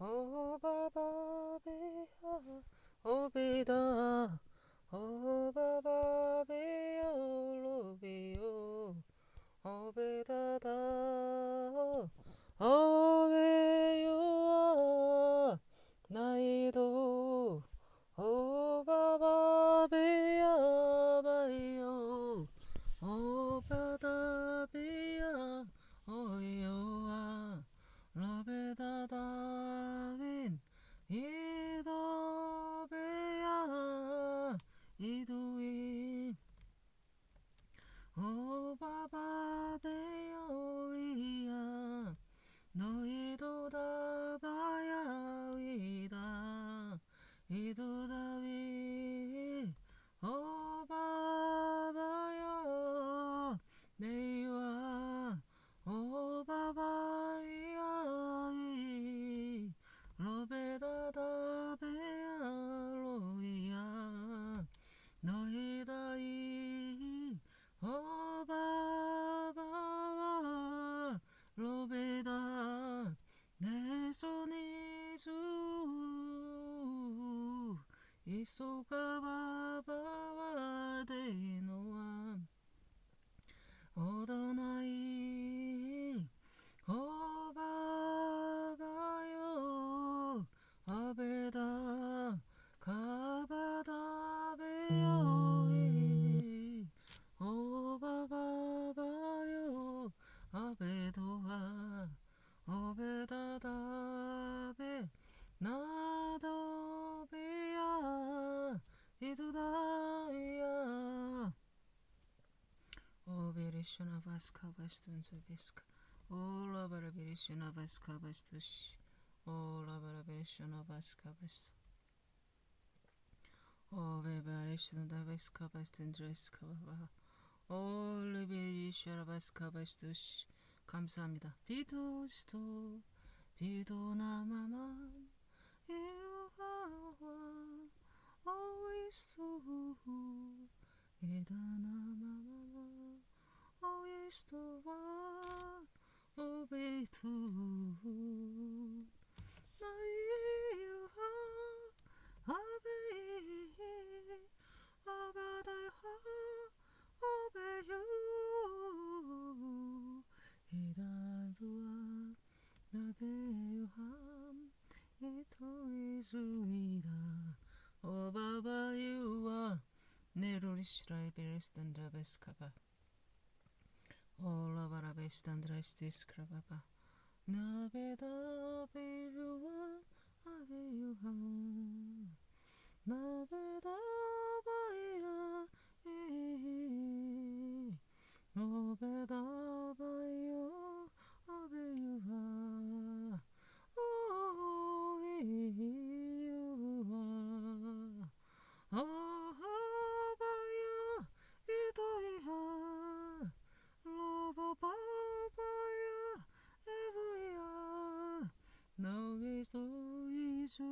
오바바비야 오비다 오바바비요 로비요 오비다다 오베요 나이도 오바바비야 바이요 오바다비야 오이요아 러베다다빈 이도베야 이두임 오바바베요이야 너희도 다바야 위다 이도다위 오바바야 네이와 오바바야 위 로베다다베야 로이야 너희다이 오바바 로베다 내 손이 주 이소가바바와 데노아 오도나이 오바바요 아베다 가바다베요이 오바바바요 아베도아 오베다다베 나도베야 이두다야 오베리슈나 바스카 바스툰즈 비스카 올라바라베리슈나 바스카 바스투시 올라바라베리슈나 바스카 바스 오베바리슈나 바스카 바스툰즈레스카 바바 올리베리슈나 바스카 바스투시 감사합니다. 비도스토 비도나마만 유하와 오이스토 이다나마마 오이스토와 오베투 나이유하 아베이 아바다이하 오베유 이다두아 나베유함 이토이수이다 오바바유와 네로리시라이 베레스탄드라베스카바 올라바라베스탄드라스티스크라바바 나베다베유와 아베유하 나베다바야 이 오베다바요 아베유하 오이유하 아하바야 이도이하 로바바바야 이도이야 너희도 이수아바유하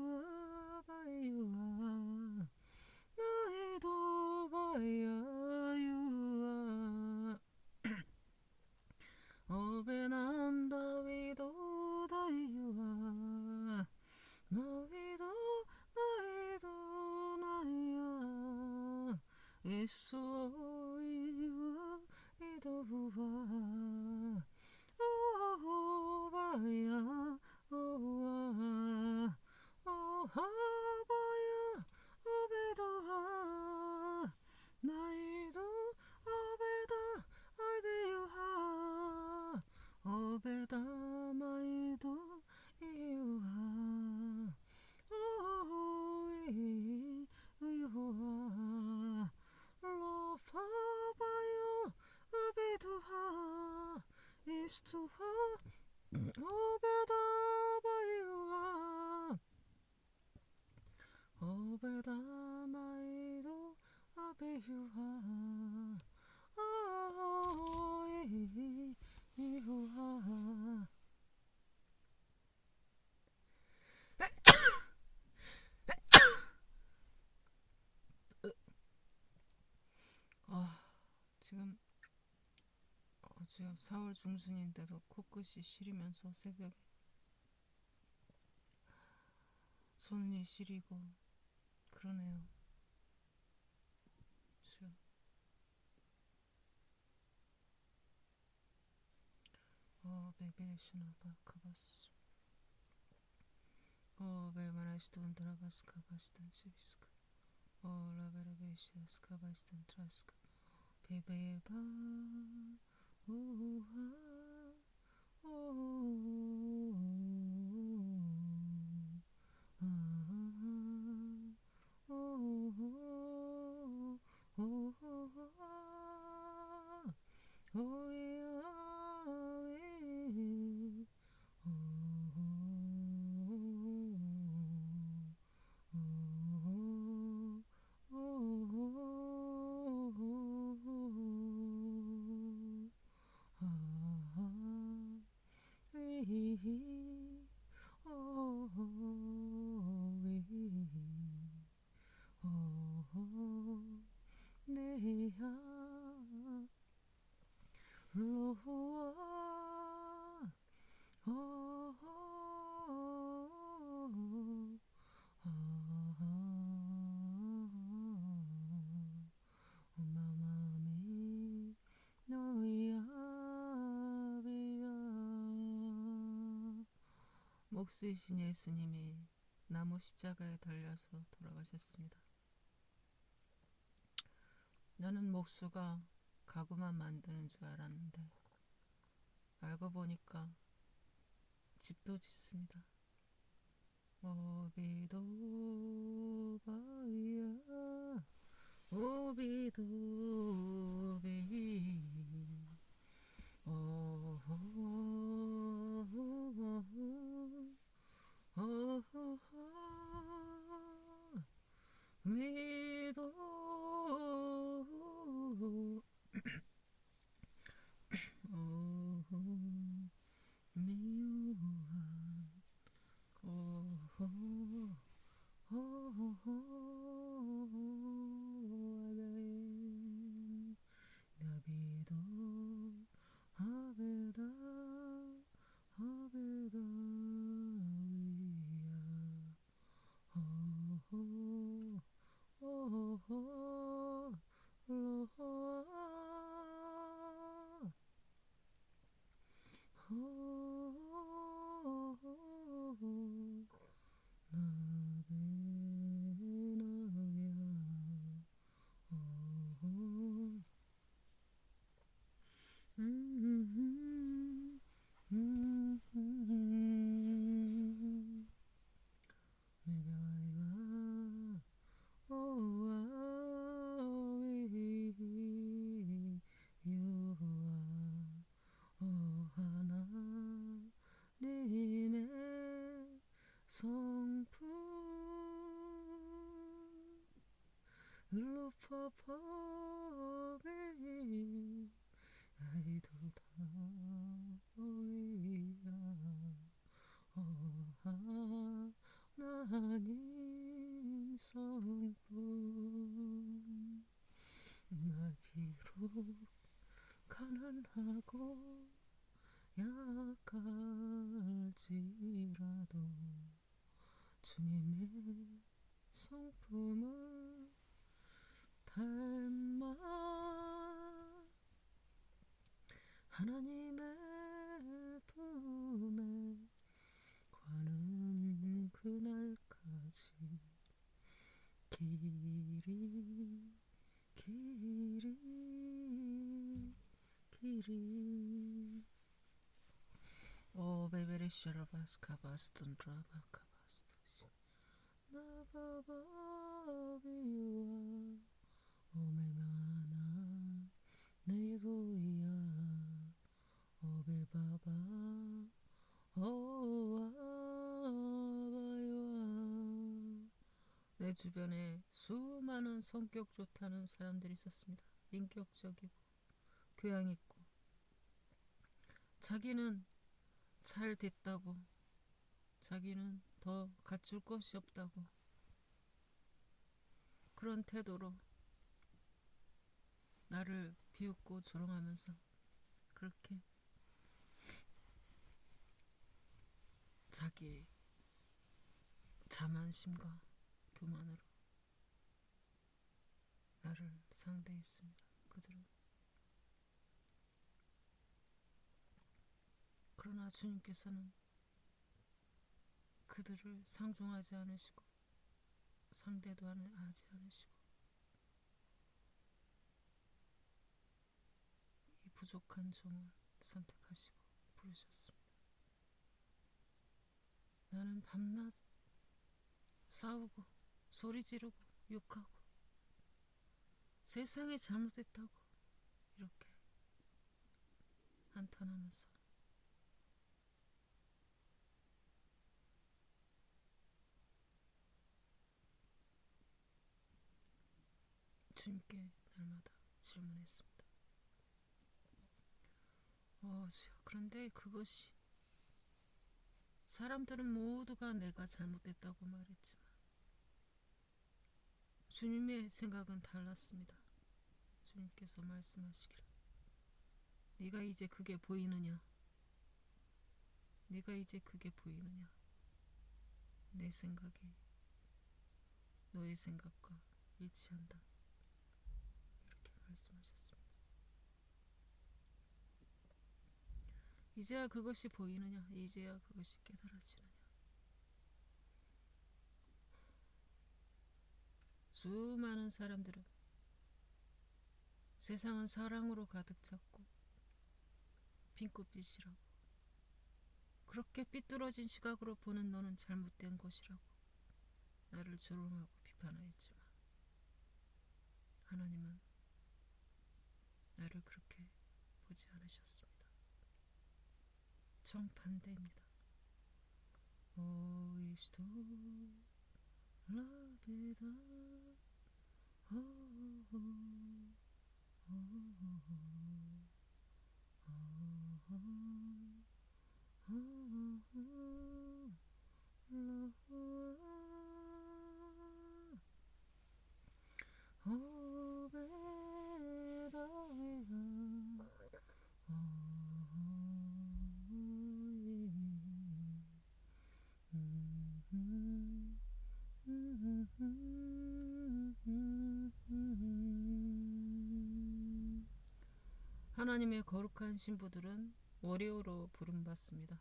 너희도 바야유하 오베난다위도 다이유하 너희도 나야 이소이유하 이도후하 오바야 오아 오하바야 오베도하 나이도 오베다 아베유하 오베다 마이도 이유하 오이유하 로파바요 오베도하 이스투하 오베다바유하 오베다마이도 아베유하 오이유하 지금 4월 중순인데도 코끝이 시리면서 새벽에 손이 시리고 그러네요. 그쵸? 베베레시나 바카바스 베마라시돈 드라바스카 바시던 시비스카 라베라베시아스카 바시던 트라스카 베베바 오하 목수이신 예수님이 나무 십자가에 달려서 돌아가셨습니다. 나는 목수가 가구만 만드는 줄 알았는데 알고 보니까 집도 짓습니다. 오비도바이야 오비도비 위도 성품 루파파베 아이도 다위야 하나님 성품 나 비록 가난하고 약할지라도 주님의 성품을 닮아 하나님의 품에 관은 그날까지 길이 베베레시아라바스카바스톤 드라바카바스토시 나바바비와 오메마나 네도이야 오베바바 오아바요아 내 주변에 수많은 성격 좋다는 사람들이 있었습니다. 인격적이고 교양 있고 자기는 잘 됐다고 자기는 더 갖출 것이 없다고 그런 태도로 나를 비웃고 조롱하면서 그렇게 자기 자만심과 교만으로 나를 상대했습니다. 그들은. 그러나 주님께서는 그들을 상종하지 않으시고 상대도 하지 않으시고 이 부족한 종을 선택하시고 부르셨습니다. 나는 밤낮 싸우고 소리 지르고 욕하고 세상이 잘못됐다고 이렇게 한탄하면서 주님께 날마다 질문했습니다. 주여, 그런데 그것이 사람들은 모두가 내가 잘못됐다고 말했지만 주님의 생각은 달랐습니다. 주님께서 말씀하시기를 네가 이제 그게 보이느냐? 네가 이제 그게 보이느냐? 내 생각이 너의 생각과 일치한다. 이렇게 말씀하셨습니다. 이제야 그것이 보이느냐? 이제야 그것이 깨달아지느냐? 수많은 사람들은 세상은 사랑으로 가득 찼고 핑크빛이라고 그렇게 삐뚤어진 시각으로 보는 너는 잘못된 것이라고 나를 조롱하고 비판하였지만 하나님은 나를 그렇게 보지 않으셨습니다. 정반대입니다. Esto la vida 하나님의 거룩한 신부들은 워리어로 부름받습니다.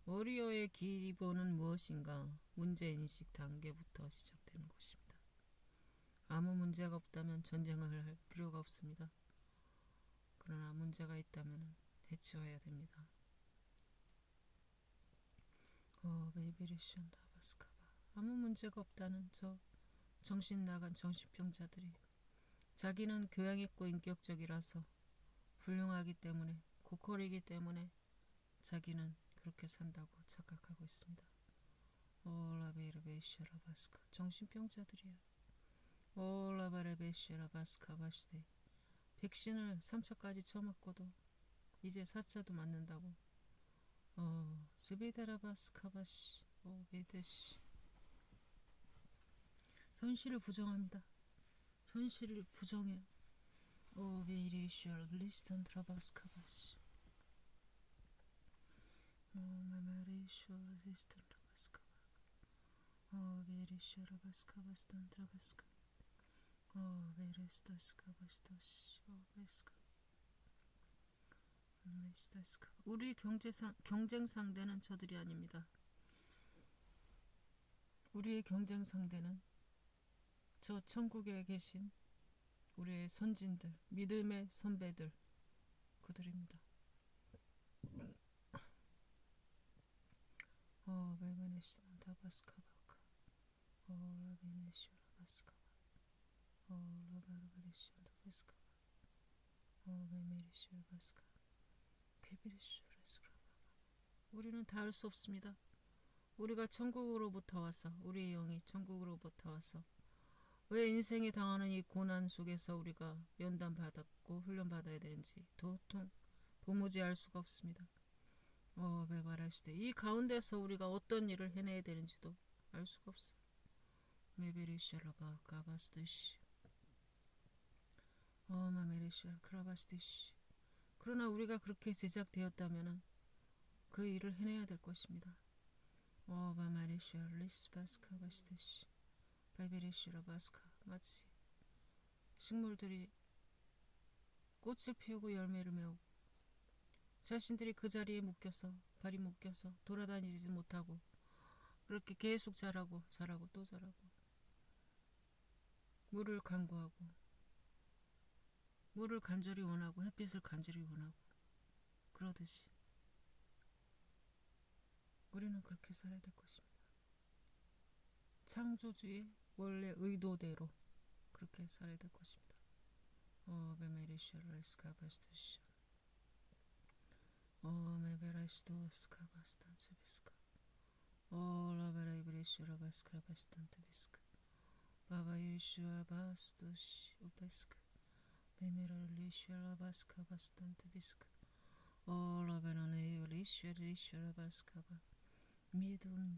워리어의 기본은 무엇인가? 문제인식 단계부터 시작되는 것입니다. 아무 문제가 없다면 전쟁을 할 필요가 없습니다. 그러나 문제가 있다면 해치워야 됩니다. 아무 문제가 없다는 저 정신 나간 정신병자들이 자기는 교양 있고 인격적이라서 훌륭하기 때문에 고퀄이기 때문에 자기는 그렇게 산다고 착각하고 있습니다. 올라베르베시라바스카 정신병자들이야. 올라바레베시라바스카바시데 백신을 3차까지 쳐맞고도 이제 4차도 맞는다고. 스베다라바스카바시 오베데시 현실을 부정합니다. 현실을 부정해요. 오베리슈얼 리스탄트라바스카바시 마마리슈얼 리스탄트라바스카바 오베리슈얼바스카바스탄트라바스카 오베리스타스카바스타시 오베스카 우리 경쟁 상대는 저들이 아닙니다. 우리의 경쟁 상대는 저 천국에 계신 우리의 선진들, 믿음의 선배들, 그들입니다. 베베네시나다바스카바카 오라베네시라바스카바 오라바르바레시나다바스카바 오베메리시라바스카 베베리시라스카바 우리는 다 할 수 없습니다. 우리가 천국으로부터 와서 우리의 영이 천국으로부터 와서 왜 인생이 당하는 이 고난 속에서 우리가 연단받았고 훈련받아야 되는지 도무지 알 수가 없습니다. 베바라시대 이 가운데서 우리가 어떤 일을 해내야 되는지도 알 수가 없어요. 메베리시라바 가바스드시 마메리시라 크라바스드시 그러나 우리가 그렇게 제작되었다면 그 일을 해내야 될 것입니다. 바마리슈 리스바스카 바시드시 바이베리슈라 바스카. 마치 식물들이 꽃을 피우고 열매를 맺고 자신들이 그 자리에 묶여서 발이 묶여서 돌아다니지 못하고 그렇게 계속 자라고 또 자라고 물을 간구하고 물을 간절히 원하고 햇빛을 간절히 원하고 그러듯이 우리는 그렇게 살아야 될 것입니다. 창조주의 원래 의도대로 그렇게 살아야 될 것입니다. 베메리슈라 스카바스투시 메베라시도 스카바스탄츠비스카 라베라이브리슈라 바스카바스탄트비스카 바바이슈아 바스투시 우베스카 베메라리슈라 바스카바스탄트비스카 라베라네이리슈라 바스카바 믿음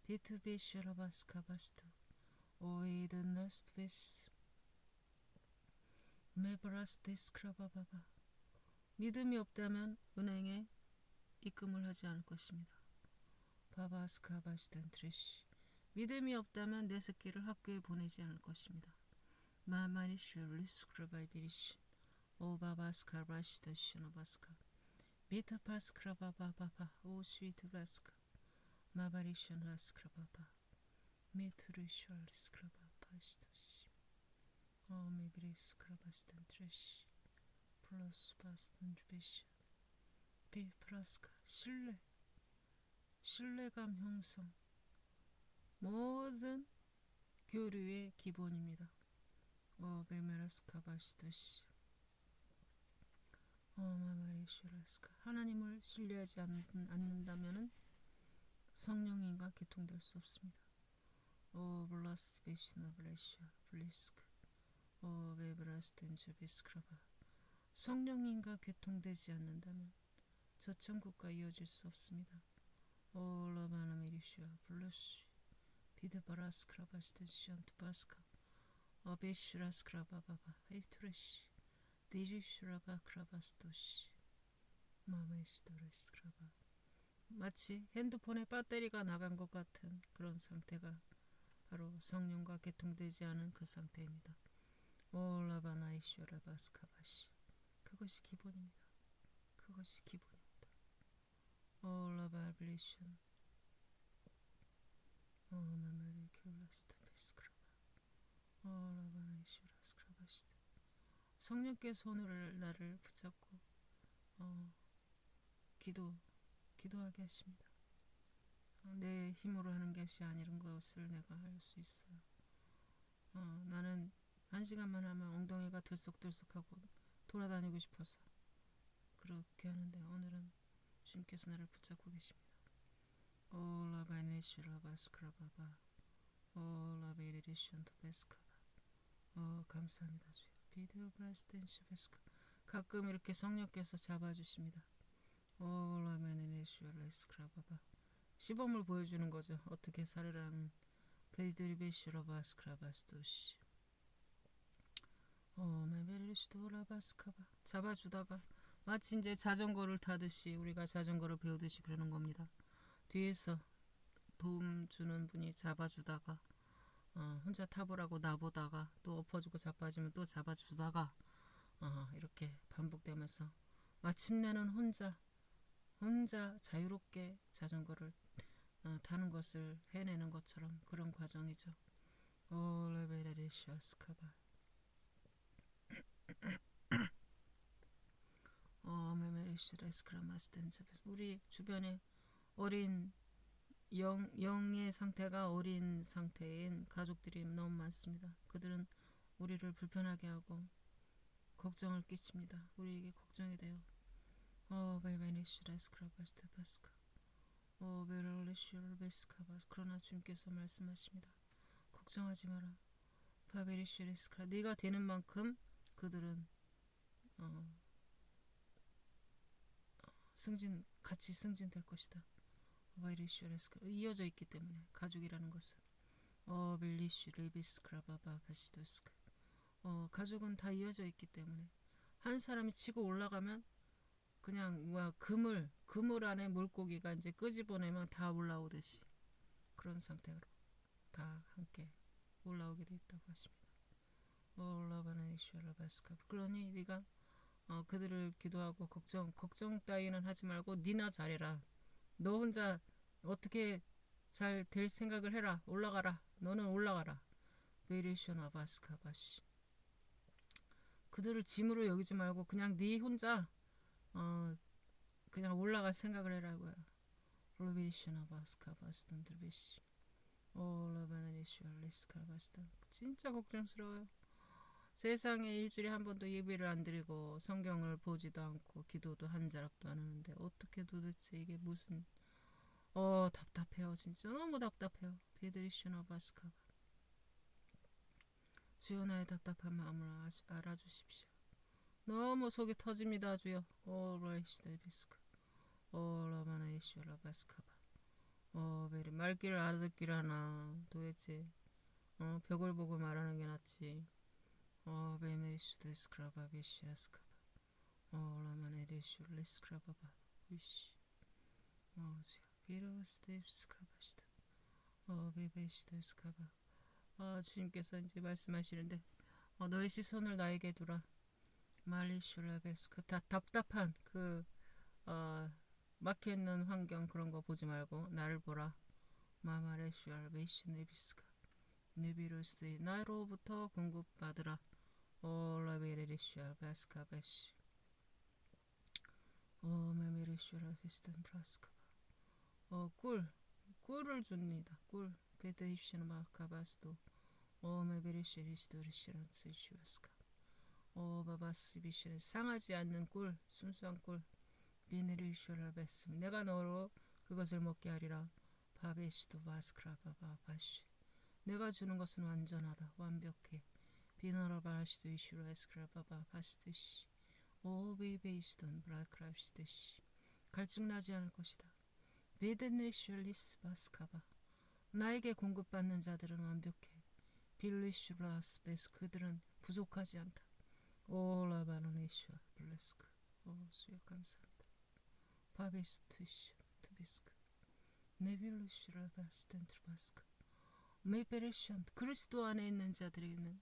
비트비슈라 바스카바스투 오이드나스트비스 메브라스티스크라바바바. 믿음이 없다면 은행에 입금을 하지 않을 것입니다. 바바스카바시탄트리시. 믿음이 없다면 내 새끼를 학교에 보내지 않을 것입니다. 마마리슈리스크라바이비리시 오바바스카바시타시노바스카 미타파스크라바바바바 오스위트바스카 마바리슈라스크라바바 미트리슈알스크라바파시토시 메브리스크라바스탄트리시 플러스 바스탄주비시 비프라스카. 신뢰감 형성 모든 교류의 기본입니다. 베메라스카바시토시 마마리슈라스카. 하나님을 신뢰하지 않는다면 성령님과 교통될 수 없습니다. 블라스 베시나 블레시아 블리스크 베브라스텐즈 비스크라바. 성령님과 교통되지 않는다면 저 천국과 이어질 수 없습니다. 라바나메리슈아 블루시 비드바라스크라바스텐시안투바스카 베슈라스크라바바바 에이트레시 디리슈라바크라바스토시 마메스토레스크라바. 마치 핸드폰의 배터리가 나간 것 같은 그런 상태가 바로 성령과 개통되지 않은 그 상태입니다. 라바나이슈라바스카바시. 그것이 기본입니다. 라바블리션 마마리큐라스트비스크라바 라바나이슈라스크라바시. 성령께서 오늘 나를 붙잡고 기도하게 하십니다. 내 힘으로 하는 것이 아닌 것을 내가 할 수 있어요. 나는 1시간만 하면 엉덩이가 들썩들썩하고 돌아다니고 싶어서 그렇게 하는데 오늘은 주님께서 나를 붙잡고 계십니다. 라바니슈라바스크라바바 라베리리션토베스카바. 감사합니다 주여. 비디오브라스텐시베스카. 가끔 이렇게 성령께서 잡아주십니다. 라메네슈라스크라바바. 시범을 보여주는 거죠. 어떻게 살으라는. 베이드리베슈라바스크라바스토시 메베리슈도라바스카바. 잡아주다가 마치 이제 자전거를 타듯이 우리가 자전거를 배우듯이 그러는 겁니다. 뒤에서 도움 주는 분이 잡아주다가 혼자 타보라고 놔보다가 또 엎어주고 자빠지면 또 잡아주다가 이렇게 반복되면서 마침내는 혼자 자유롭게 자전거를 타는 것을 해내는 것처럼 그런 과정이죠. 레베레리슈아스카바 메메리슈라스크라마스텐자베스. 우리 주변에 어린 영의 상태가 어린 상태인 가족들이 너무 많습니다. 그들은 우리를 불편하게 하고 걱정을 끼칩니다. 우리에게 걱정이 돼요. 베메니슈라스크라바스타바스카 베럴리슈르베스카바. 그러나 주님께서 말씀하십니다. 걱정하지 마라. 바베리슈리스크라. 네가 되는 만큼 그들은 같이 승진될 것이다. 바이리슈레스크. 이어져 있기 때문에 가족이라는 것은 빌리슈리비스크라바바 그냥 뭐야 그물 안에 물고기가 이제 끄집어내면 다 올라오듯이 그런 상태로 다 함께 올라오게 돼 있다고 하십니다. 올라가는 이슈를 바스카. 그러니 네가 그들을 기도하고 걱정 따위는 하지 말고 니나 잘해라. 너 혼자 어떻게 잘 될 생각을 해라. 올라가라. 너는 올라가라. 베리쇼나 바스카바시. 그들을 짐으로 여기지 말고 그냥 네 혼자 그냥 올라갈 생각을 해라고요. 로베리쇼나 바스카바스던 드비시. 올라바나리쇼 리스카바스던. 진짜 걱정스러워요. 세상에 일주일에 한 번도 예배를 안 드리고 성경을 보지도 않고 기도도 한 자락도 안 하는데 어떻게 도대체 이게 무슨 답답해요. 진짜 너무 답답해요. 베드리슈나 바스카. 주여 나의 답답한 마음을 알아주십시오. 너무 속이 터집니다. 주여. 오라이시데비스카. 오라마나이슈라 바스카바. 베리 말귀를 알아듣기를 하나. 도대체 벽을 보고 말하는 게 낫지. 베메리슈데스크라바 비시라스카바. 라마네리슈레스크라바바. 위시. 주여. 비로스데스카바시다. 베베시데스카바. 주님께서 이제 말씀하시는데 너의 시선을 나에게 두라. 말리슈라베스. 답답한 막혀있는 환경 그런 거 보지 말고 나를 보라. 마마레슈알베시 네비스카. 네비로스 나로부터 공급받으라. 라베레리슈알베스카베시. 메메리슈라비스탄 프라스카바. 꿀을 줍니다. 꿀. 베데입시나 마카바스도. 메베리슈리스도리시란 쓰이슈아스카. 바바스비시는 상하지 않는 꿀, 순수한 꿀. 비네리슈라베스. 내가 너로 그것을 먹게 하리라. 바베시도 바스크라바바 바시. 내가 주는 것은 완전하다. 완벽해. 비너라바시도 이슈라스크라바바 바스티시. 베이베이스돈 브라크라비스티시. 갈증나지 않을 것이다. 베데네슈리스 바스카바. 나에게 공급받는 자들은 완벽해. 빌리슈라스베스. 그들은 부족하지 않다. 라바노네슈아 블레스크. 수요 감사합니다. 바베스투시 투비스크. 네빌루슈라바스텐트바스크. 메베레시안. 그리스도 안에 있는 자들에게는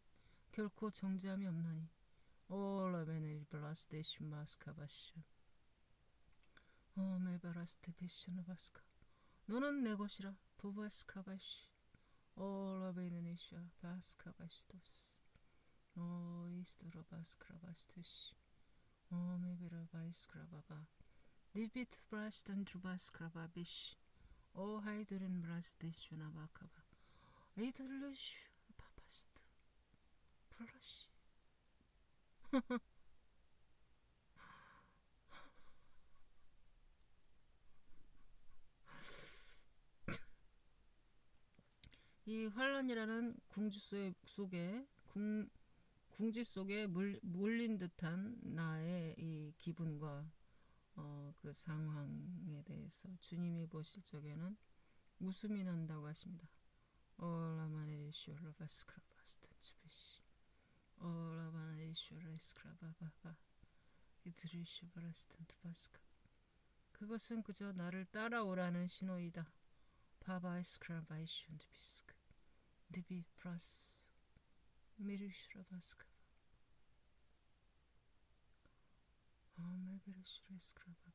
결코 정죄함이 없나니. 라베네리블라스데슈마스카바시. 메바라스테비슈나바스카. 너는 내 것이라. 부바스카바시. 라베네니슈아 바스카바시도스. 이스도라바스크라바스투시. 메베라바이스크라바바. 니비트 브라스던 드바스크라바비시. 하이드린 브라스데슈나바카바. 에이돌루슈 파파스트. 플러시. 이 환란이라는 궁지 속에 몰린 듯한 나의 이 기분과 그 상황에 대해서 주님이 보실 적에는 웃음이 난다고 하십니다. 라마네리슈라바스크라바스트츠비시. 라마네리슈라스크라바바바. 이드리슈바라스트바스카. 그것은 그저 나를 따라오라는 신호이다. 바바이스크라바이슈드비스크. 드비 플러스 미리슈라바스카. 메베르슈레스크라바바.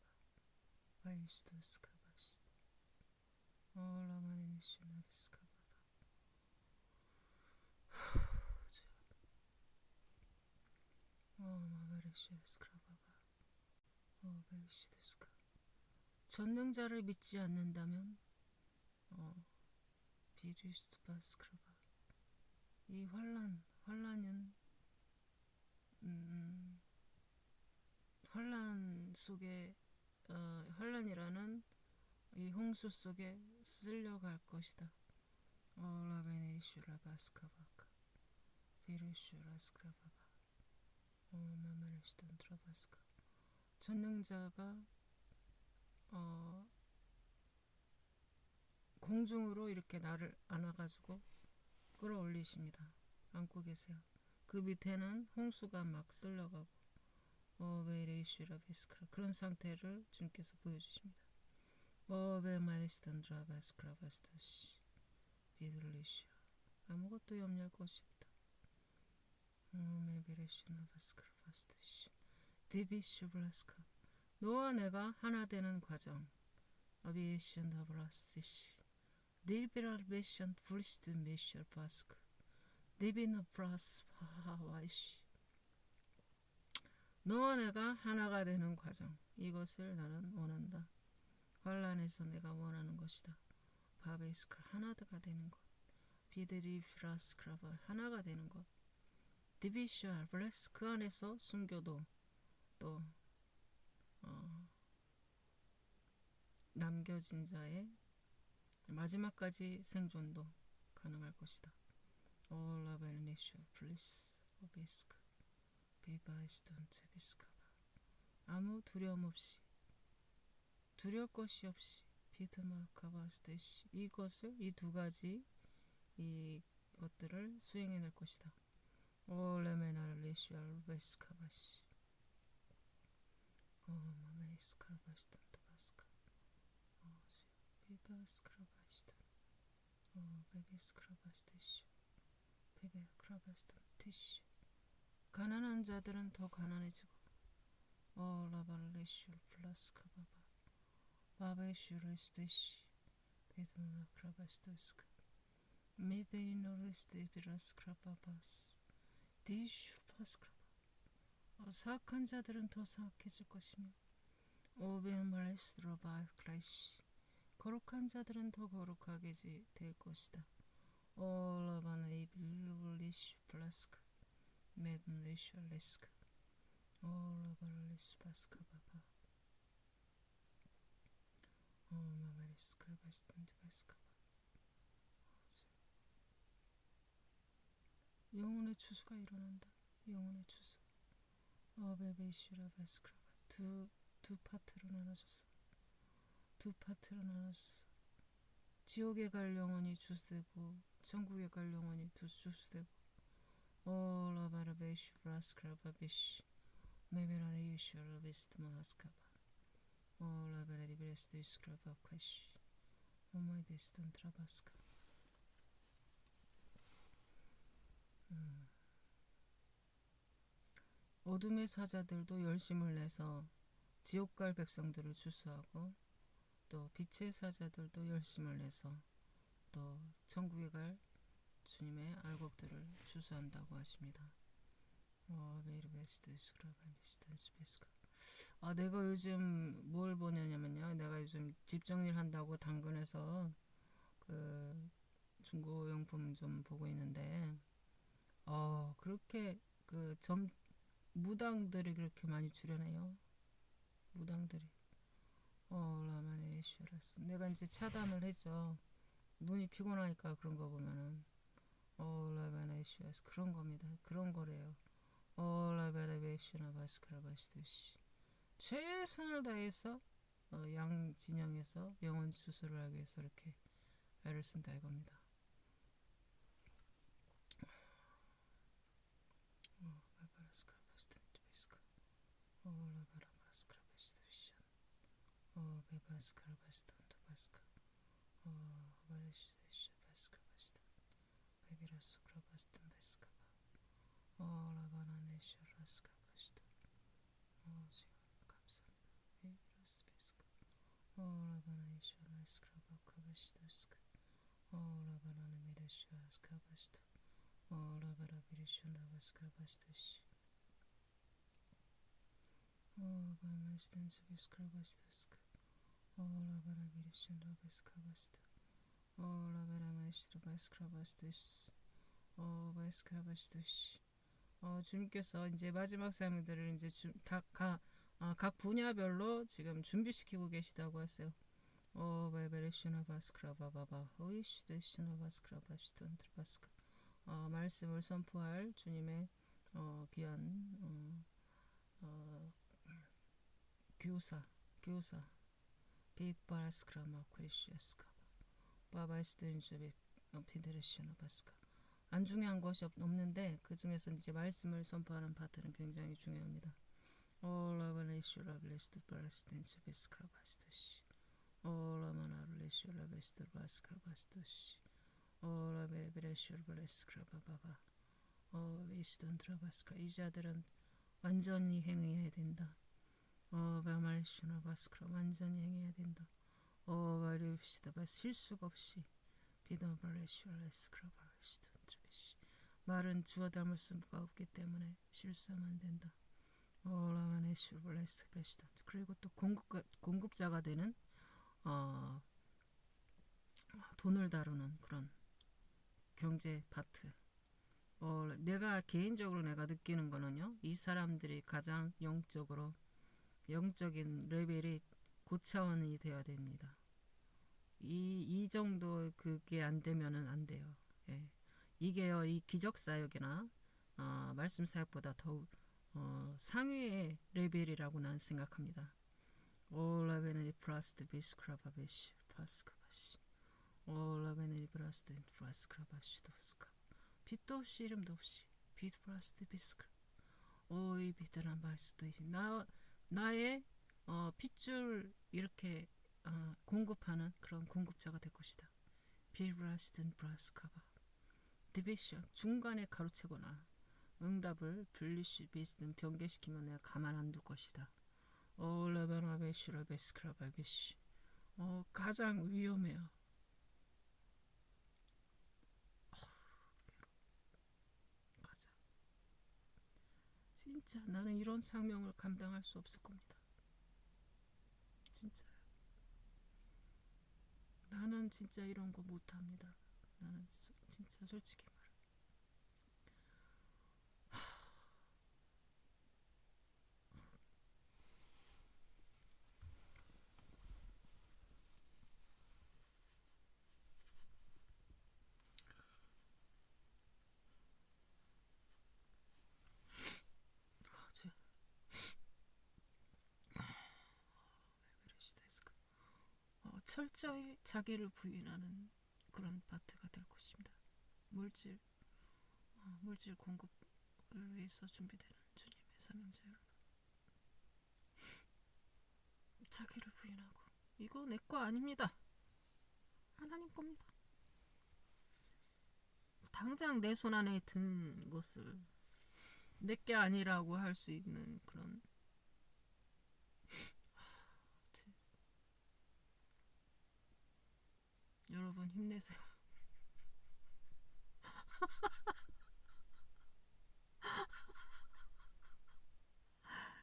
바이스토스카바시다. 라마네니슈나비스카바바. 마베르슈레스크라바바. 베이시드스카. 전능자를 믿지 않는다면 비리스트바스크라바. 이 환란은 환란 속에 환란이라는 이 홍수 속에 쓸려갈 것이다. 라베네리슈라바스카바카. 비리슈라스크라바바. 마마레시던 드라바스카. 전능자가 공중으로 이렇게 나를 안아가지고 끌어올리십니다. 안고 계세요. 그 밑에는 홍수가 막 쓸려가고 베레이슈라 베스크라 그런 상태를 주님께서 보여주십니다. 베마리스턴 드라바스크라바스토시 비둘리슈 아무것도 염려할 것이 없다. 메베레슈나 바스크라바스토시 디비슈 블라스카 너와 내가 하나 되는 과정 아비에션 다브라스시 디비랄베션 브리스트 메셔 바스크 디비노 브라스 파하와이시 너와 내가 하나가 되는 과정 이것을 나는 원한다. 환란에서 내가 원하는 것이다. 바베스크 하나가 되는 것 비드리 프라스크라바 하나가 되는 것 디비슈알 블레스 그 안에서 순교도 또 남겨진 자의 마지막까지 생존도 가능할 것이다. 올라베르니슈 플리스 오비스크 비바이스톤트 비스카바 아무 두려움 없이 두려울 것이 없이 비트마카바스테시 이것을 이 두 가지 이것들을 수행해낼 것이다. 올레메나르리슈알 베스카바시 마메스카바스톤트 바스카 비바스크라바스톤 베비스크라바스테시 베베크라바스톤티시 가난한 자들은 더 가난해지고 라발레슈 플라스카바바 바베슈르스페시 베드마크라바스토스카 메베이노르스테비라스크라바바스 디슈파스크라바 사악한 자들은 더 사악해질 것이며 오베말레스트로바크라이시 거룩한 자들은 더 거룩하게 될 것이다. 올라바네이빌루리슈 플라스카 메든리슈 레스카 올라발레스 바스카바바 마마리스크라바스톤드 바스카바 영혼의 추수가 일어난다. 영혼의 추수 베베이슈라 바스크라바 두 파트로 나눠졌어. 두 파트로 나눠졌어. 지옥에 갈 영혼이 추수되고 천국에 갈 영혼이 추수되고 라바라베이슈 브라스크라바비시 메메라리슈라 베스트마스카바 라바라리베스트이스크라바카시 오마이 베스턴 트라바스카 어둠의 사자들도 열심을 내서 지옥 갈 백성들을 추수하고 또 빛의 사자들도 열심을 내서 또 천국에 갈 주님의 알곡들을 추수한다고 하십니다. 내가 요즘 뭘 보냐면요. 내가 요즘 집 정리를 한다고 당근에서 그 중고용품 좀 보고 있는데 그렇게 그 무당들이 그렇게 많이 출연해요. 무당들이 라마네슈라스 내가 이제 차단을 했죠. 눈이 피곤하니까 그런 거 보면은 라마네슈라스 그런 겁니다. 그런 거래요. 라바레베슈나 바스크라바스투시 최선을 다해서 양 진영에서 영혼 수술을 하기 위해서 이렇게 애를 쓴다 이겁니다. 주님께서 이제 마지막 사명들을 이제 각 분야별로 지금 준비시키고 계시다고 했어요. 말씀을 선포할 주님의 귀한 교사 빛바라스크라마크리시아스카 바바이스트인주비 피드레시나바스카 안 중요한 것이 없는데 그 중에서 이제 말씀을 선포하는 파트는 굉장히 중요합니다. 올라바네슈라 블레스트 바라스텐스 베스크라바스토시 올라마나블레슈라 베스트 바스크라바스토시 올라베레베레슈라 블레스크라바바바 베이스돈 트라바스카. 이 자들은 완전히 행해야 된다. 바마레슈나 바스크라. 완전히 행해야 된다. 바리읍시다. 실수가 없이 비더블레슈라 레스크라바레슈돈 트라비시. 말은 주어 담을 수가 없기 때문에 실수하면 안 된다. 그리고 또 공급자가 되는 돈을 다루는 그런 경제 파트. 내가 개인적으로 내가 느끼는 거는요, 이 사람들이 가장 영적인 레벨이 고차원이 되어야 됩니다. 이 정도 그게 안 되면은 안 돼요. 예. 이게요, 이 기적사역이나 말씀사역보다 더욱 상위의 레벨이라고 나는 생각합니다. 올라베네리 플라스트 비스크라바베시 파스카바시 올라베네리 플라스트 플라스크라바시 도스카. 빛도 없이 이름도 없이 빛 플라스트 비스크라. 오이 빛들한 바스트. 나의 핏줄 이렇게 공급하는 그런 공급자가 될 것이다. 빛 플라스트 플라스카바. 디비션 중간에 가로채거나 응답을 분리시 베이스는 변개시키면 내가 가만 안 둘 것이다. 올라바나베슈라 베스크라바베시. 가장 위험해요. 가장. 진짜 나는 이런 상명을 감당할 수 없을 겁니다. 진짜. 나는 진짜 이런 거 못합니다. 나는 진짜 솔직히 말해. 철저히 자기를 부인하는 그런 파트가 될 것입니다. 물질 공급을 위해서 준비되는 주님의 사명자 여러분. 자기를 부인하고 이거 내 거 아닙니다. 하나님 겁니다. 당장 내 손 안에 든 것을 내 게 아니라고 할 수 있는 그런 여러분 힘내세요.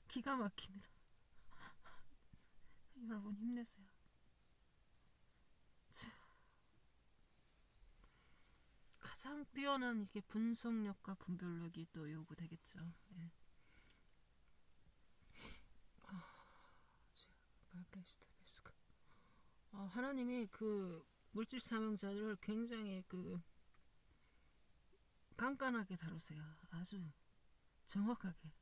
기가 막힙니다. 여러분 힘내세요. 가장 뛰어난 이게 분석력과 분별력이 또 요구되겠죠. 예. 하나님이 그 물질 사명자들을 굉장히 깐깐하게 다루세요. 아주 정확하게.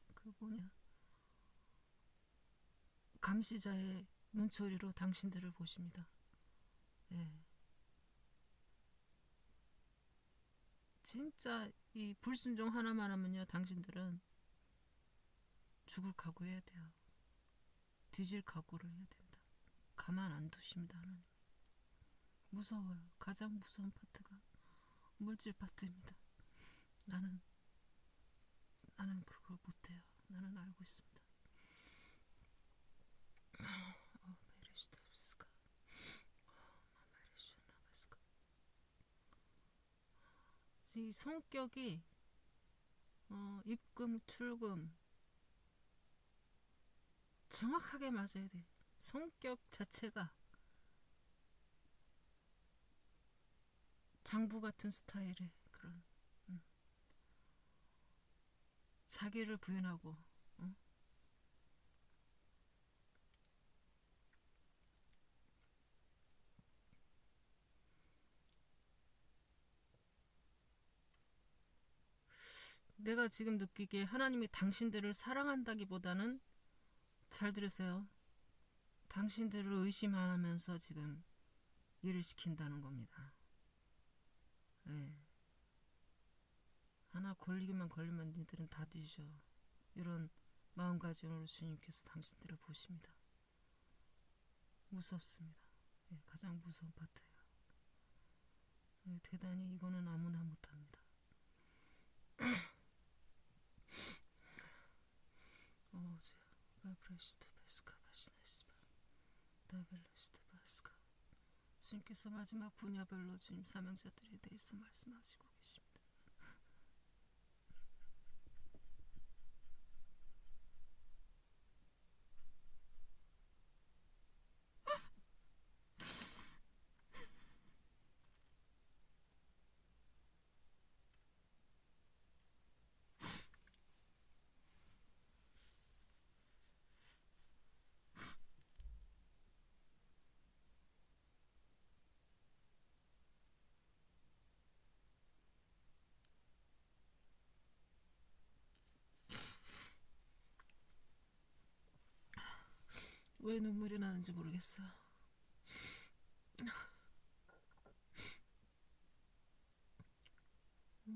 감시자의 눈초리로 당신들을 보십니다. 예. 진짜 이 불순종 하나만 하면요, 당신들은 죽을 각오해야 돼요. 뒤질 각오를 해야 된다. 가만 안 두십니다. 하나님. 무서워요. 가장 무서운 파트가 물질 파트입니다. 나는 그걸 못해요. 나는 알고 있습니다. 이 성격이 입금 출금 정확하게 맞아야 돼. 성격 자체가 장부 같은 스타일의 그런 자기를 부인하고 내가 지금 느끼기에 하나님이 당신들을 사랑한다기보다는, 잘 들으세요, 당신들을 의심하면서 지금 일을 시킨다는 겁니다. 네. 하나 걸리면 니들은 다 뒤져. 이런 마음가짐으로 주님께서 당신들을 보십니다. 무섭습니다. 예, 가장 무서운 파트예요. 예, 대단히 이거는 아무나 못합니다. 바브레시트 베스카 바시네스바 다벨레스트 바스카. 주님께서 마지막 분야별로 주님 사명자들에 대해서 말씀하시고 계십니다. 왜 눈물이 나는지 모르겠어요.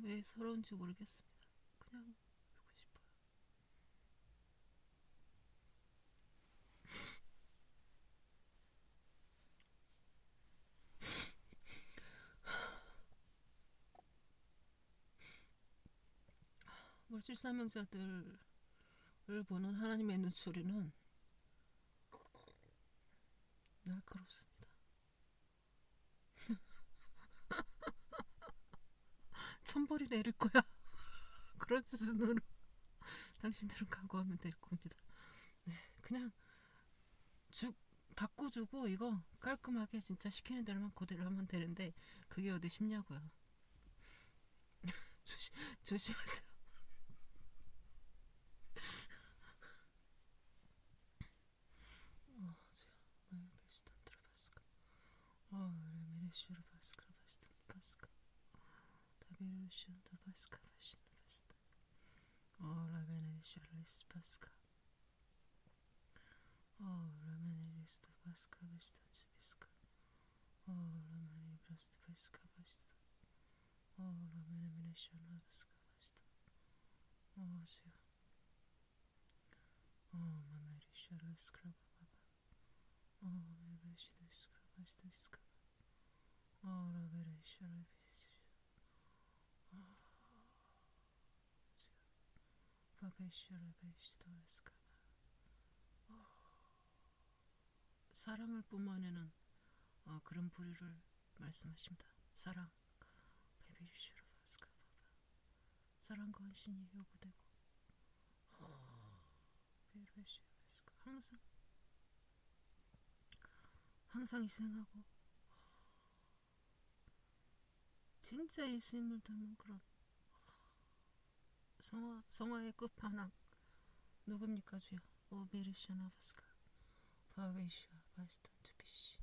왜 서러운지 모르겠습니다. 그냥 울고 싶어요. 물질 사명자들을 보는 하나님의 눈초리는 날카롭습니다. 천벌이 내릴 거야. 그런 수준으로 당신들은 각오하면 될 겁니다. 네, 그냥 바꿔주고 이거 깔끔하게 진짜 시키는 대로만 그대로 하면 되는데 그게 어디 쉽냐고요. 조심하세요. 사랑을 뿜어내는 그런 부류를 말씀하십니다. 사랑, 사랑과 헌신이 요구되고 항상 희생하고 진짜 예수님을 닮은 그런 성화의 끝판왕 누굽니까 주여? 오베르시아나바스카 바베시아 바스탄 투비시.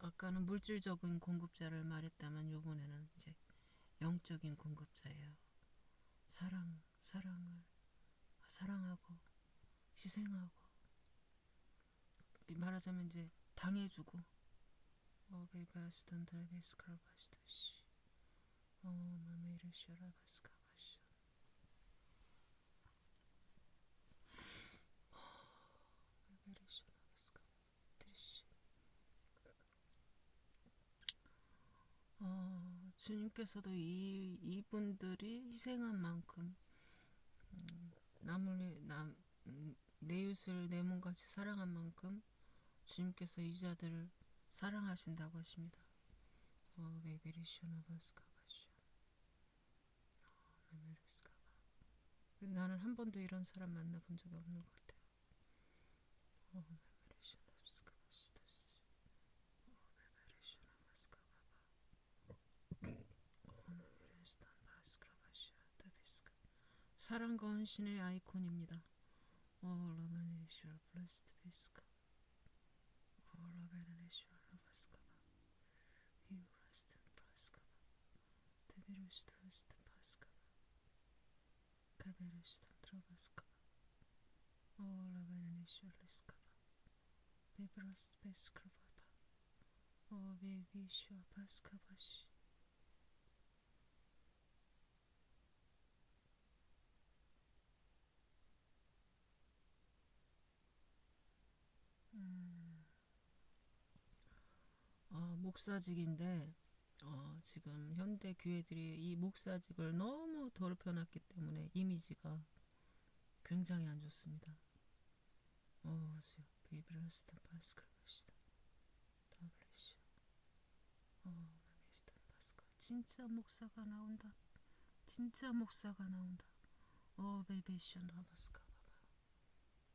아까는 물질적인 공급자를 말했다면 이번에는 이제 영적인 공급자예요. 사랑을 사랑하고 희생하고 말하자면 이제 당해주고 베이바스탄 드레베스카라바스도시 마메르시아라바스카바시. 주님께서도 이분들이 희생한 만큼 내 이웃을 내 몸같이 사랑한 만큼 주님께서 이 자들을 사랑하신다고 하십니다. 나는 한 번도 이런 사람 만나본 적이 없는 것 같아요. 사랑과 헌신의 아이콘입니다. 라마네시아 블레스트 비스카 라베네시아 라바스카 히브라스트 파스카 데비루스트 웨스트 파스카 카베르스트 트라바스카 라베네시아 리스카 비브라스트 베스크바바 베비시아 파스카바시 목사직인데 지금 현대 교회들이 이 목사직을 너무 더럽혀놨기 때문에 이미지가 굉장히 안 좋습니다. 주여 베이브라스타 파스크라시다 더블리시 마미스타 파스카 진짜 목사가 나온다. 진짜 목사가 나온다. 베이베이션 라바스카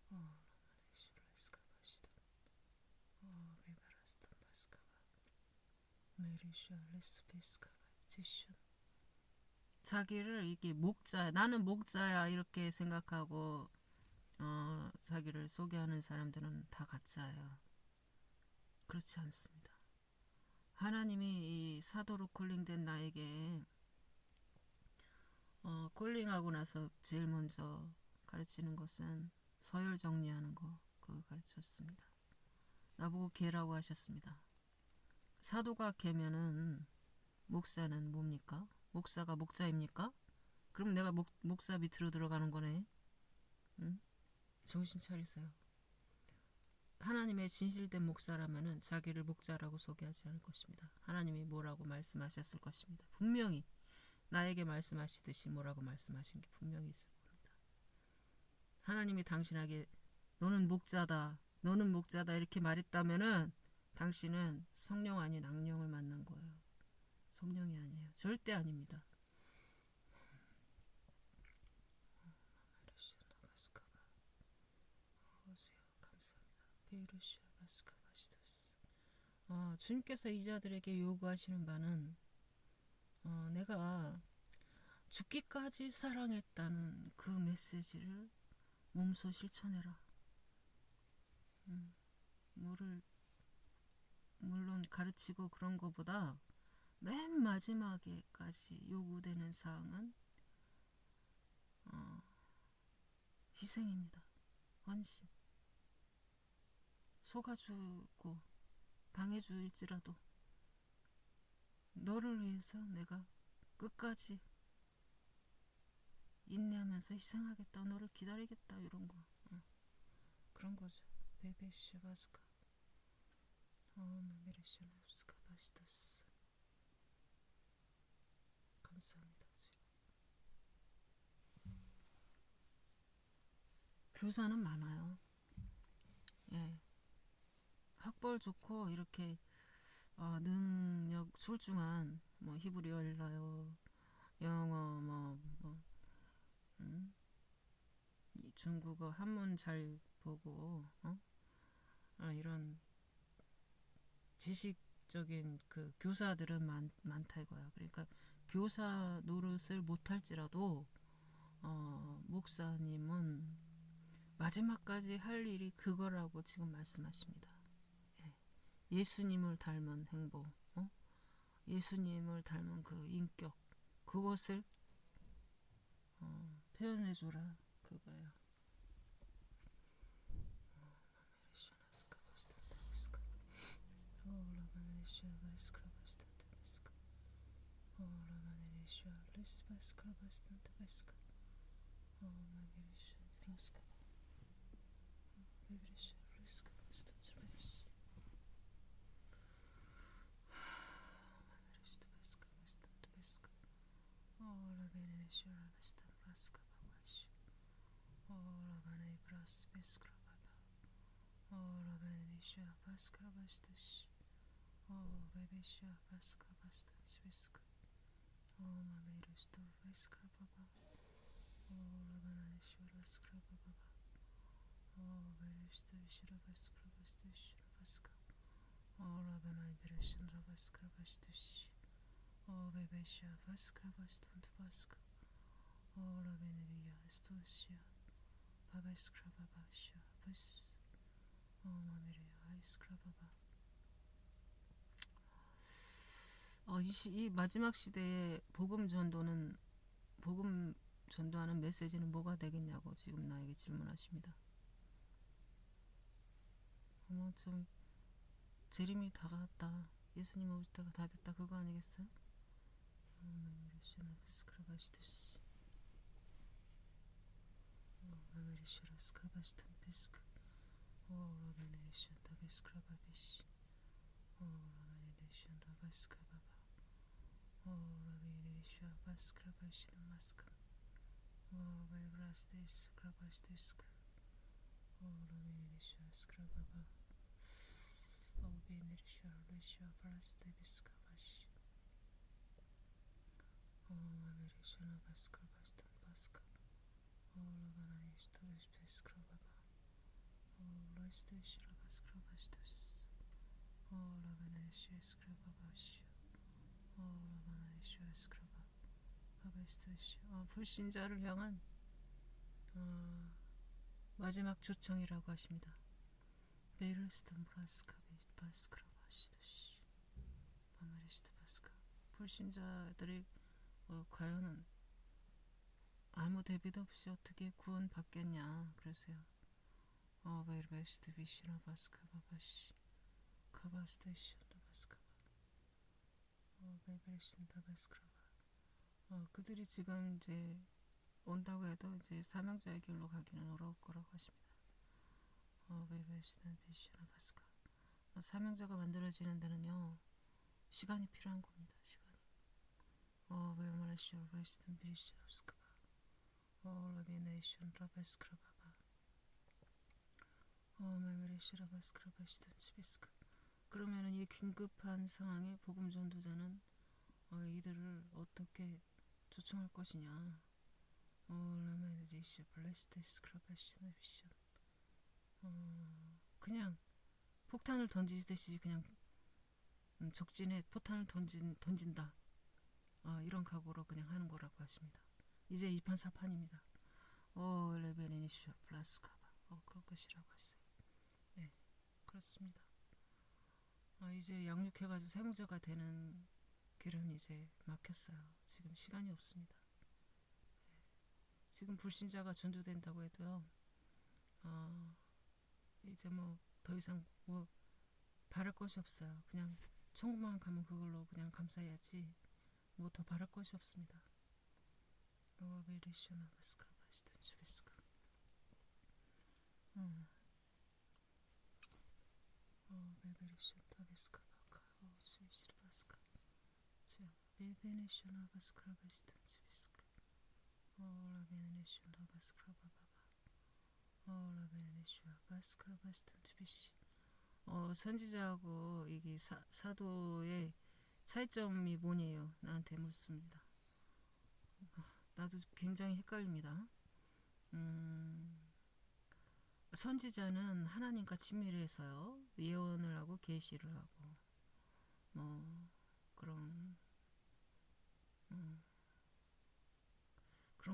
바바 라마네시 레스카 바시다 베이브라스타 파스카 메리샤 레스피스카 바티션 자기를 이게 목자 나는 목자야 이렇게 생각하고 자기를 소개하는 사람들은 다 가짜예요. 그렇지 않습니다. 하나님이 이 사도로 콜링된 나에게 콜링하고 나서 제일 먼저 가르치는 것은 서열 정리하는 거 그거 가르쳤습니다. 나보고 개라고 하셨습니다. 사도가 개면은 목사는 뭡니까? 목사가 목자입니까? 그럼 내가 목사 밑으로 들어가는 거네. 응? 정신 차리세요. 하나님의 진실된 목사라면은 자기를 목자라고 소개하지 않을 것입니다. 하나님이 뭐라고 말씀하셨을 것입니다. 분명히 나에게 말씀하시듯이 뭐라고 말씀하신 게 분명히 있을 겁니다. 하나님이 당신에게 너는 목자다 이렇게 말했다면은 당신은 성령 아닌 악령을 만난 거예요. 성령이 아니에요. 절대 아닙니다. 주님께서 이 자들에게 요구하시는 바는 내가 죽기까지 사랑했다는 그 메시지를 몸소 실천해라. 물론 가르치고 그런 거보다 맨 마지막에까지 요구되는 사항은 희생입니다. 헌신. 속아주고 당해줄지라도 너를 위해서 내가 끝까지 인내하면서 희생하겠다. 너를 기다리겠다. 이런 거. 그런 거죠. 베베시 바스카 메리샤나스카 바시토스 감사합니다. 교사는 많아요. 예. 학벌 좋고 이렇게 능력 출중한 뭐 히브리어, 일라요, 영어 중국어 한문 잘 보고 이런 지식적인 그 교사들은 많다 이거야. 그러니까 교사 노릇을 못할지라도 목사님은 마지막까지 할 일이 그거라고 지금 말씀하십니다. 예수님을 닮은 행보, 예수님을 닮은 그 인격, 그것을 표현해줘라 그거예요. 이 마지막 시대에 복음 전도하는 메시지는 뭐가 되겠냐고 지금 나에게 질문하십니다. 좀 재림이 다가왔다. 예수님 올 때가 다 됐다. 그거 아니겠어요? 베베리션 라바스카바바 라베리샤 바스크라바시드 마스카 바이브라스데스 크라바스데스크 라베리샤 스크라바바 베네리샤 레샤 플라스데비스카바시 라베리샤 바스크라바스탄 바스카 라바나이스토리스페스크라바바 라이스데시라 바스크라바스데스 라바나이시아 스크라바바시 라바나이시아 스크라바 바베스테시 불신자를 향한 마지막 초청이라고 하십니다. 베르스턴 브라스카비 바스크라바시도시 바마리스트 바스카 불신자들이 과연 아무 대비도 없이 어떻게 구원받겠냐 그러세요. 베르베스트 비시나 바스카바바시 카바스테시 바스카바 베베르신 바스크라바 그들이 지금 이제 온다고 해도 이제 사명자의 길로 가기는 어려울 거라고 하십니다. 베베르신 비시나 바스카 사명자가 만들어지는 데는요 시간이 필요한 겁니다. 시간이. 베르마레시 베스튼 비시 바스카바 라비네이션 라바스크라바바 메메레시라 바스크라바시든 스비스카 그러면은 이 긴급한 상황에 복음 전도자는 이들을 어떻게 초청할 것이냐. 라메리시 블레스테스 크라바시나 비션 그냥 폭탄을 던지듯이 그냥 적진에 포탄을 던진다. 이런 각오로 그냥 하는 거라고 하십니다. 이제 2판 4판입니다. 레베니시 플라스카바 그럴 것이라고 했어요. 네, 그렇습니다. 이제 양육해가지고 사명자가 되는 길은 이제 막혔어요. 지금 시간이 없습니다. 지금 불신자가 전도된다고 해도요. 이제 뭐 더 이상 뭐 바랄 것이 없어요. 그냥 천국만 가면 그걸로 그냥 감사해야지 뭐 더 바랄 것이 없습니다. 베리시나 바스카바스든 스비스카 베베리시 타비스카바카 스위스르 바스카 베베니시나 바스카바스든 스비스카 라베네시나 바스카바바바 라베네시나 바스카바스든 스비시 선지자하고 이게 사도의 차이점이 뭐냐요? 나한테 묻습니다. 나도 굉장히 헷갈립니다. 선지자는 하나님과 친밀해서요 예언을 하고 계시를 하고 뭐 그런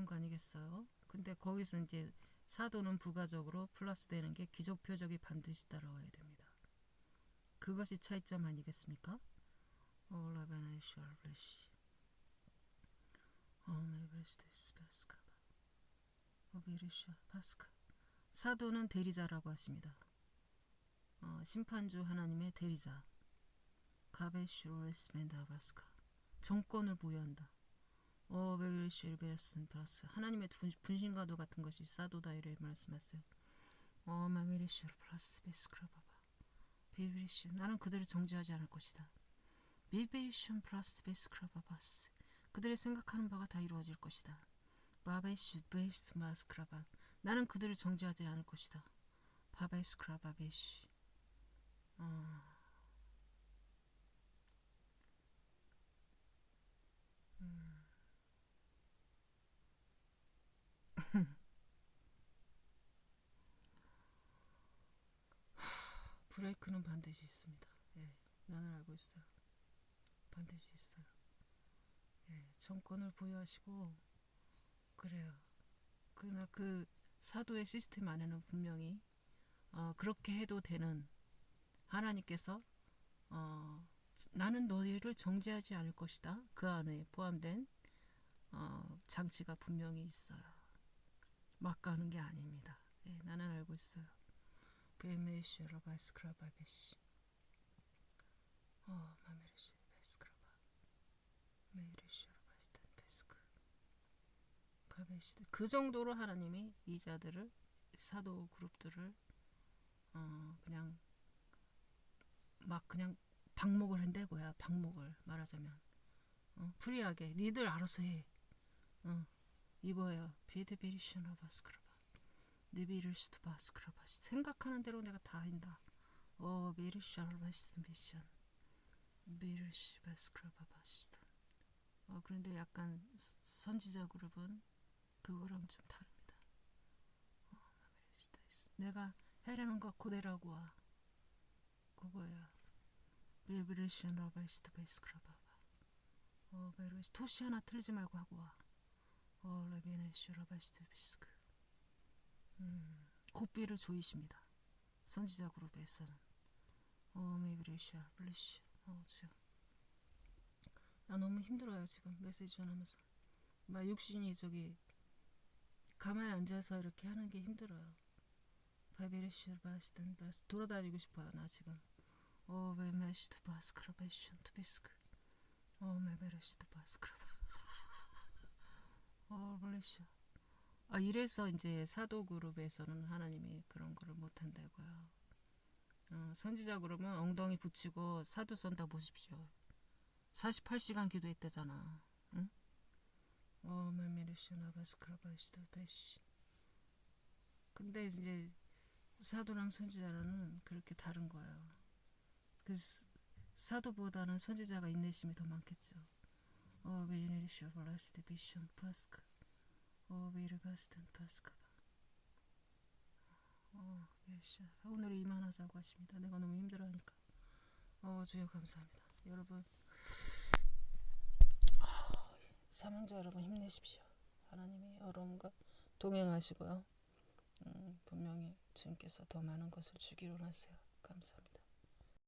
거 아니겠어요? 근데 거기서 이제 사도는 부가적으로 플러스 되는 게 기적 표적이 반드시 따라와야 됩니다. 그것이 차이점 아니겠습니까? 라바나이슈알 블레시 메브레스테스 바스카바 오비르샤 바스카 사도는 대리자라고 하십니다. 심판주 하나님의 대리자 가베슈레스멘다 바스카 정권을 부여한다. 베베르시르베스는 플러스 하나님의 분신과도 같은 것이 사도다 이래 말씀하세요. 마메르시르 플러스 베스크라바바 베베르시 나는 그들을 정죄하지 않을 것이다. 베베르시 플러스 베스크라바바스 그들의 생각하는 바가 다 이루어질 것이다. 바베슈 베스트 마스크라바 나는 그들을 정죄하지 않을 것이다. 바베스크라바베시 브레이크는 반드시 있습니다. 예, 나는 알고 있어요. 반드시 있어요. 예, 정권을 부여하시고 그래요. 그러나 그 사도의 시스템 안에는 분명히 그렇게 해도 되는 하나님께서 나는 너희를 정죄하지 않을 것이다. 그 안에 포함된 장치가 분명히 있어요. 막 가는 게 아닙니다. 예, 나는 알고 있어요. 베메시라 바스크라바베시 마메르시 베스크라바 메르시라 바스탄 베스크 가베시 그 정도로 하나님이 이 자들을 사도 그룹들을 그냥 막 그냥 방목을 한다고야. 방목을 말하자면 프리하게 니들 알아서 해. 이거예요. 비드비리셔너 바스크라바 니비르스트 바스크라바 생각하는 대로 내가 다 한다. 비르셔너 바스트 미션 비르시 바스크라바 바스트. 그런데 약간 선지자 그룹은 그거랑 좀 다릅니다. 내가 해라는 거 그대라고 와. 그거야. 비브레이션 바이스트 베이스크라바바. 베르시 토시 하나 틀리지 말고 하고 와. 레비네슈라 바이스트 비스크. 고삐를 조이십니다. 선지자 그룹에서는. 메비레이션 블리시. 주여. 나 너무 힘들어요 지금 메시지 전하면서. 막 육신이 저기 가만히 앉아서 이렇게 하는 게 힘들어요. 바이베레슈 바스든 바스 돌아다니고 싶어요 나 지금. 베메시드 바스크라베션 투비스크. 메베레시드 바스크라바. 블레시아. 이래서 이제 사도 그룹에서는 하나님이 그런 거를 못 한다고요. 선지자 그룹은 엉덩이 붙이고 사도 선다 보십시오. 48시간 기도했대잖아. 응? 메메레시나 바스크라바시드 베시. 근데 이제 사도랑 선지자는 그렇게 다른 거예요. 그 사도보다는 선지자가 인내심이 더 많겠죠. 베네리쇼 블라스트 비션 파스크. 베르바스탄 파스크바. 오늘 이만하자고 하십니다. 내가 너무 힘들어하니까. 주여 감사합니다. 여러분 사명자 여러분 힘내십시오. 하나님이 여러분과 동행하시고요. 분명히 주님께서 더 많은 것을 주기로 하세요. 감사합니다.